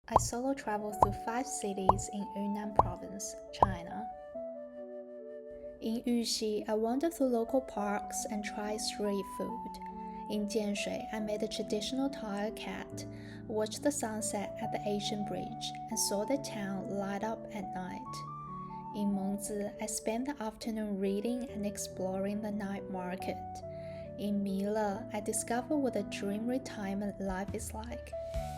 I solo traveled through 5 cities in Yunnan province, China. In Yuxi, I wandered through local parks and tried street food. In Jianshui, I met a traditional tire cat, watched the sunset at the ancient bridge, and saw the town light up at night. In Mengzi, I spent the afternoon reading and exploring the night market. In Mila, I discovered what a dream retirement life is like.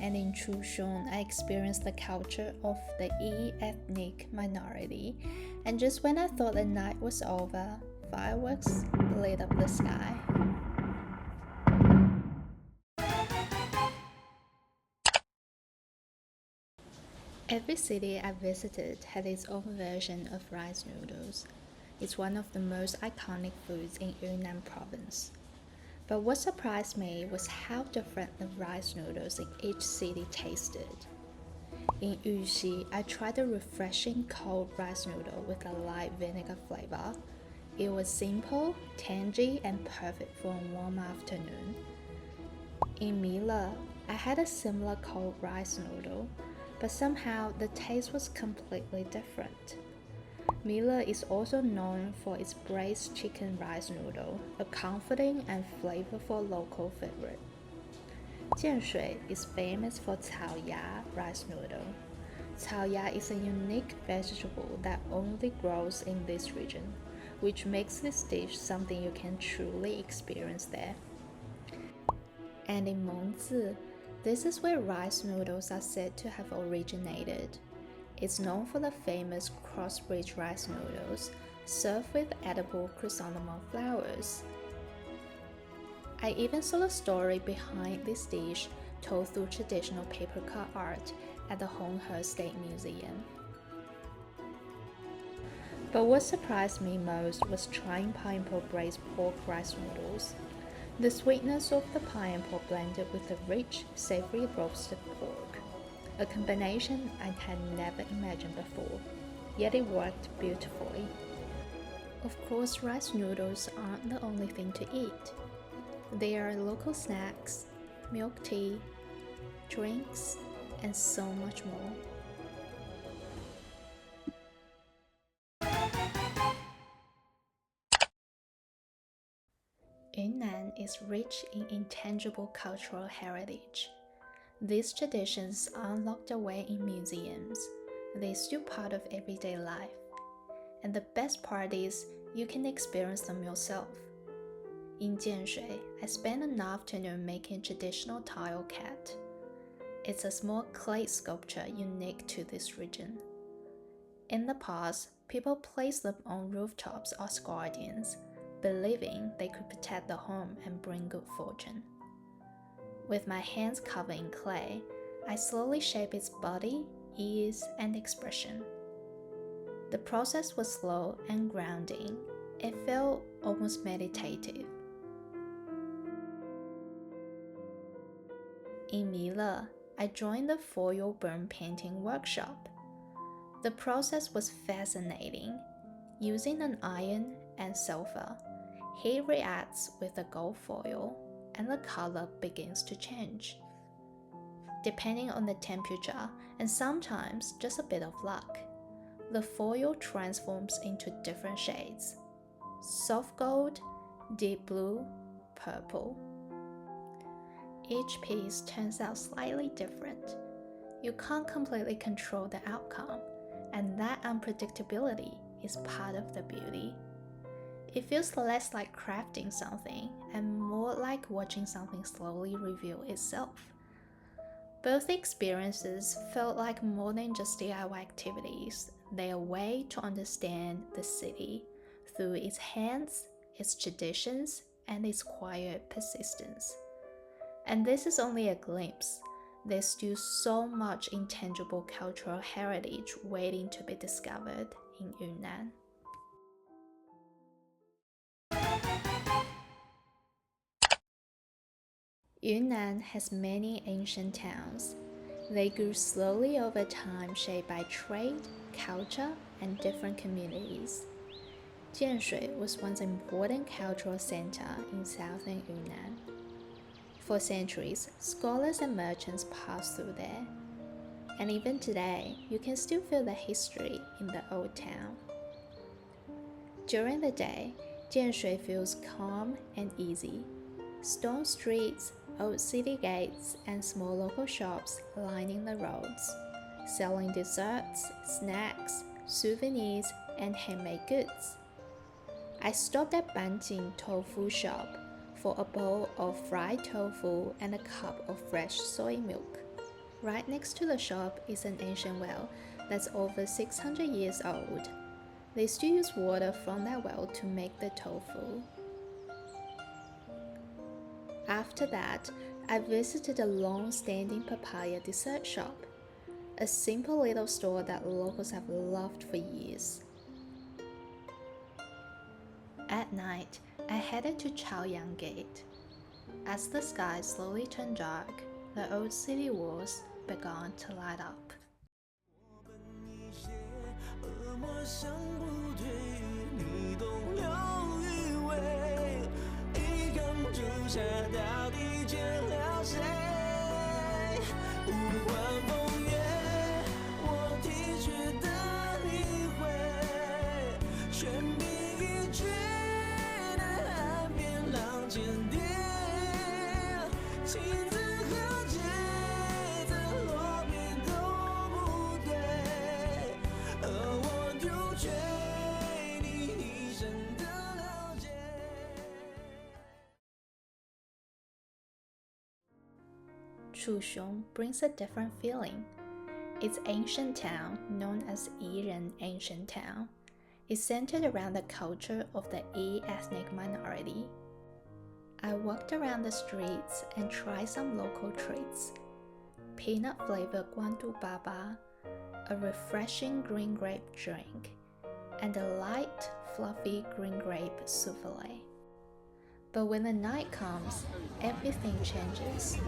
And in Chuxiong, I experienced the culture of the Yi ethnic minority. And just when I thought the night was over, fireworks lit up the sky. Every city I visited had its own version of rice noodles. It's one of the most iconic foods in Yunnan province. But what surprised me was how different the rice noodles in each city tasted. In Yuxi, I tried a refreshing cold rice noodle with a light vinegar flavor. It was simple, tangy, and perfect for a warm afternoon. In Mila, I had a similar cold rice noodle, but somehow the taste was completely different. Mila is also known for its braised chicken rice noodle, a comforting and flavorful local favorite. Jianshui is famous for Caoya rice noodle. Caoya is a unique vegetable that only grows in this region, which makes this dish something you can truly experience there. And in Mengzi, this is where rice noodles are said to have originated. It's known for the famous cross-bridge rice noodles, served with edible chrysanthemum flowers. I even saw the story behind this dish told through traditional paper cut art at the Honghe State Museum. But what surprised me most was trying pineapple braised pork rice noodles. The sweetness of the pineapple blended with the rich, savory roasted pork, a combination I had never imagined before, yet it worked beautifully. Of course, rice noodles aren't the only thing to eat. There are local snacks, milk tea, drinks, and so much more. Yunnan is rich in intangible cultural heritage. These traditions aren't locked away in museums, they're still part of everyday life. And the best part is, you can experience them yourself. In Jianshui, I spent an afternoon making traditional tile cat. It's a small clay sculpture unique to this region. In the past, people placed them on rooftops as guardians, believing they could protect the home and bring good fortune. With my hands covered in clay, I slowly shaped its body, ears, and expression. The process was slow and grounding. It felt almost meditative. In Mila, I joined the foil burn painting workshop. The process was fascinating. Using an iron and sulfur, heat reacts with the gold foil and the color begins to change. Depending on the temperature and sometimes just a bit of luck, the foil transforms into different shades: soft gold, deep blue, purple. Each piece turns out slightly different. You can't completely control the outcome, and that unpredictability is part of the beauty. It feels less like crafting something and more like watching something slowly reveal itself. Both experiences felt like more than just DIY activities. They are a way to understand the city through its hands, its traditions, and its quiet persistence. And this is only a glimpse. There's still so much intangible cultural heritage waiting to be discovered in Yunnan. Yunnan has many ancient towns. They grew slowly over time, shaped by trade, culture, and different communities. Jianshui was once an important cultural center in southern Yunnan. For centuries, scholars and merchants passed through there. And even today, you can still feel the history in the old town. During the day, Jianshui feels calm and easy. Stone streets, old city gates, and small local shops lining the roads, selling desserts, snacks, souvenirs, and handmade goods. I stopped at Banjing tofu shop for a bowl of fried tofu and a cup of fresh soy milk. Right next to the shop is an ancient well that's over 600 years old. They still use water from that well to make the tofu. After that, I visited a long-standing papaya dessert shop, a simple little store that locals have loved for years. At night, I headed to Chaoyang Gate. As the sky slowly turned dark, the old city walls began to light up. Chuxiong brings a different feeling. Its ancient town, known as Yiren Ancient Town, is centered around the culture of the Yi ethnic minority. I walked around the streets and tried some local treats. Peanut-flavored guandu baba, a refreshing green grape drink, and a light, fluffy green grape souffle. But when the night comes, everything changes.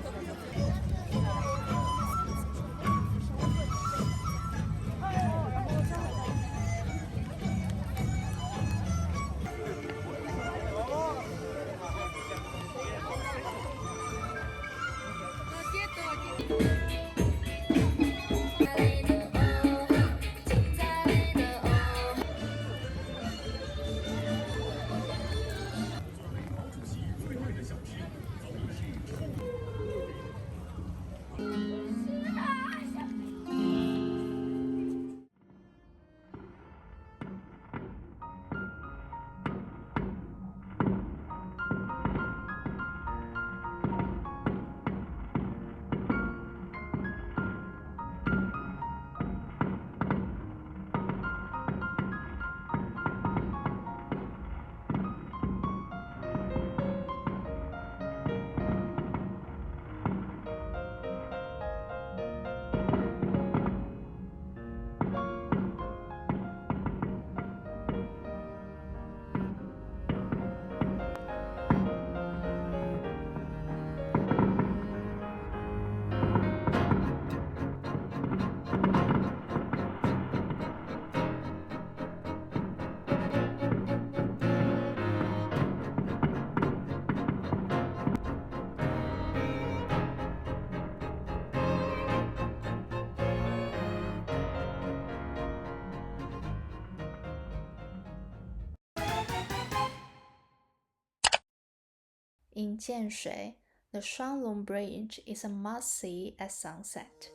In Jianshui, the Shuanglong Bridge is a must-see at sunset.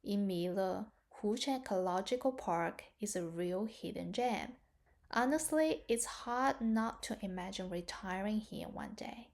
In Mile, Huchen Ecological Park is a real hidden gem. Honestly, it's hard not to imagine retiring here one day.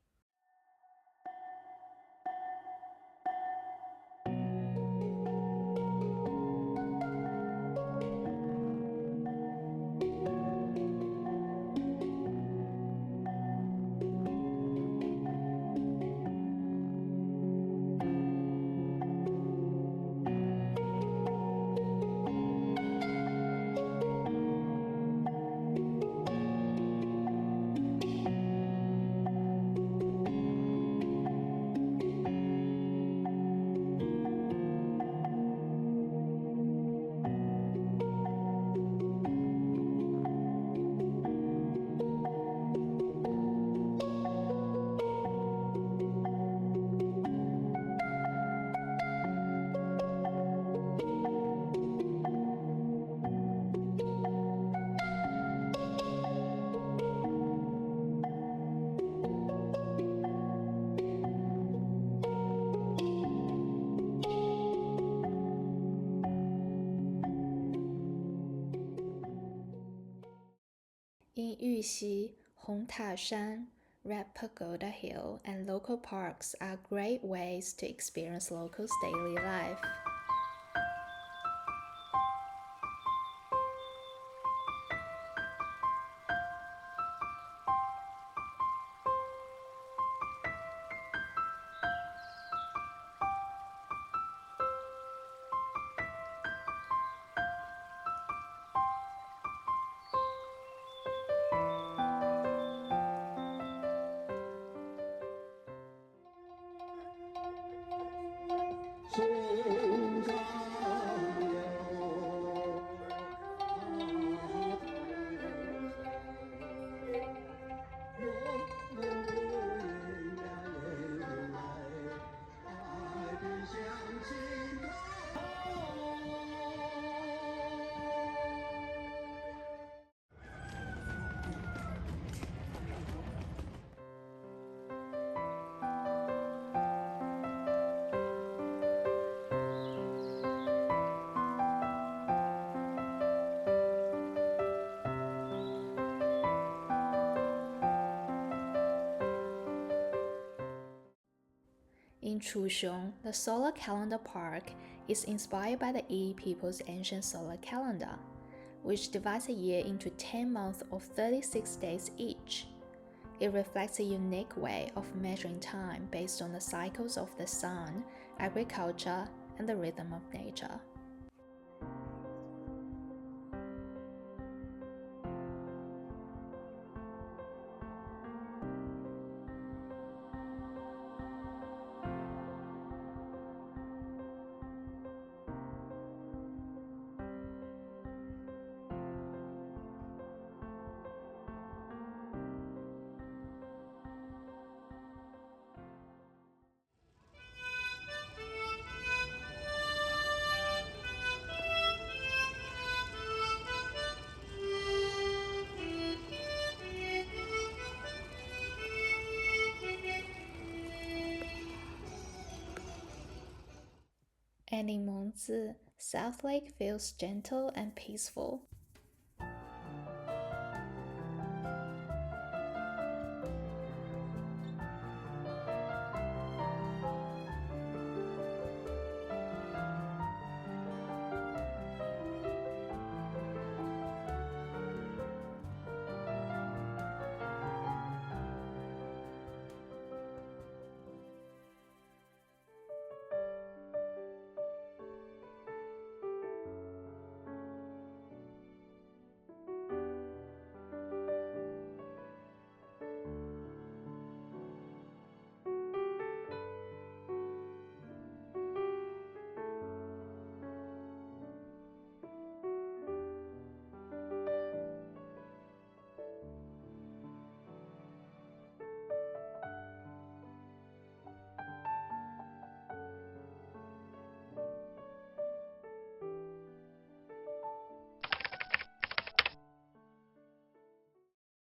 In Yuxi, Hongtashan, Red Pagoda Hill, and local parks are great ways to experience locals' daily life. In Chuxiong, the solar calendar park is inspired by the Yi people's ancient solar calendar, which divides a year into 10 months of 36 days each. It reflects a unique way of measuring time based on the cycles of the sun, agriculture, and the rhythm of nature. And in Mengzi, South Lake feels gentle and peaceful.